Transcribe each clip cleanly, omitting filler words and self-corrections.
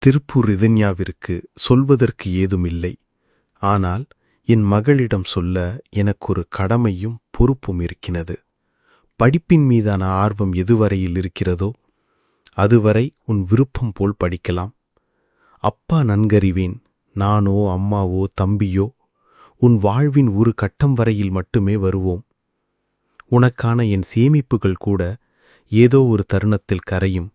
திருப்பூர் ரிதன்யாவிற்கு சொல்வதற்கு ஏதுமில்லை. ஆனால் என் மகளிடம் சொல்ல எனக்கொரு கடமையும் பொறுப்பும் இருக்கிறது. படிப்பின் மீதான ஆர்வம் எதுவரையில் இருக்கிறதோ அதுவரை உன் விருப்பம் போல் படிக்கலாம். அப்பா நன்கறிவேன், நானோ அம்மாவோ தம்பியோ உன் வாழ்வின் ஒரு கட்டம் வரையில் மட்டுமே வருவோம். உனக்கான என் சேமிப்புகள் கூட ஏதோ ஒரு தருணத்தில் கரையும்.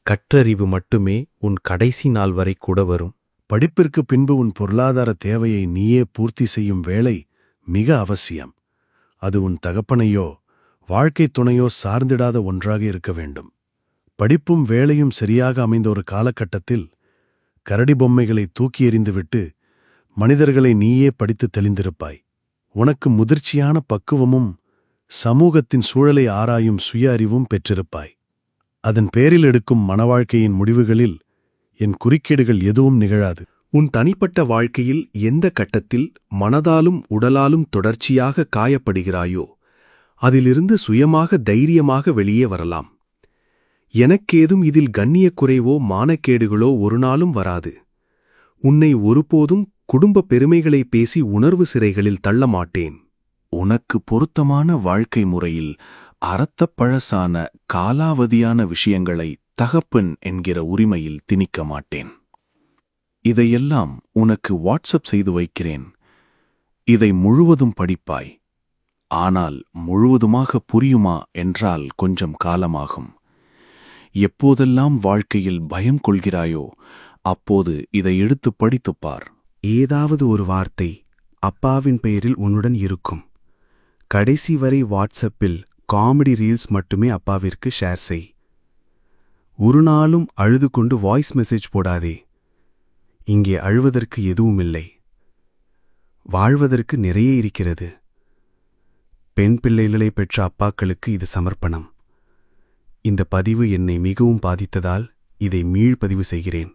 கற்றறிவு மட்டுமே உன் கடைசி நாள் வரை கூட வரும். படிப்பிற்கு பின்பு உன் பொருளாதார தேவையை நீயே பூர்த்தி செய்யும் வேளை மிக அவசியம். அது உன் தகப்பனையோ வாழ்க்கைத் துணையோ சார்ந்திடாத ஒன்றாக இருக்க வேண்டும். படிப்பும் வேலையும் சரியாக அமைந்த ஒரு காலகட்டத்தில் கரடி பொம்மைகளை தூக்கி எறிந்துவிட்டு மனிதர்களை நீயே படித்து தெளிந்திருப்பாய். உனக்கு முதிர்ச்சியான பக்குவமும் சமூகத்தின் சூழலை ஆராயும் சுய அறிவும் பெற்றிருப்பாய். அதன் பேரில் எடுக்கும் மனவாழ்க்கையின் முடிவுகளில் என் குறுக்கீடுகள் எதுவும் நிகழாது. உன் தனிப்பட்ட வாழ்க்கையில் எந்த கட்டத்தில் மனதாலும் உடலாலும் தொடர்ச்சியாக காயப்படுகிறாயோ அதிலிருந்து சுயமாக தைரியமாக வெளியே வரலாம். எனக்கேதும் இதில் கண்ணியக் குறைவோ மானக்கேடுகளோ ஒரு நாளும் வராது. உன்னை ஒருபோதும் குடும்ப பெருமைகளை பேசி உணர்வு சிறைகளில் தள்ள மாட்டேன். உனக்கு பொருத்தமான வாழ்க்கை முறையில் அறத்தப்பழசான காலாவதியான விஷயங்களை தகப்பன் என்கிற உரிமையில் திணிக்க மாட்டேன். இதையெல்லாம் உனக்கு வாட்ஸ்அப் செய்து வைக்கிறேன். இதை முழுவதும் படிப்பாய். ஆனால் முழுவதுமாக புரியுமா என்றால் கொஞ்சம் காலமாகும். எப்போதெல்லாம் வாழ்க்கையில் பயம் கொள்கிறாயோ அப்போது இதை எடுத்து படித்துப்பார். ஏதாவது ஒரு வார்த்தை அப்பாவின் பெயரில் உன்னுடன் இருக்கும். கடைசி வரை வாட்ஸ்அப்பில் காமெடி ரீல்ஸ் மட்டுமே அப்பாவிற்கு ஷேர் செய். ஒரு நாளும் அழுது கொண்டு வாய்ஸ் மெசேஜ் போடாதே. இங்கே அழுவதற்கு எதுவுமில்லை. வாழ்வதற்கு நிறைய இருக்கிறது. பெண் பிள்ளைகளை பெற்ற அப்பாக்களுக்கு இது சமர்ப்பணம். இந்த பதிவு என்னை மிகவும் பாதித்ததால் இதை மீள்பதிவு செய்கிறேன்.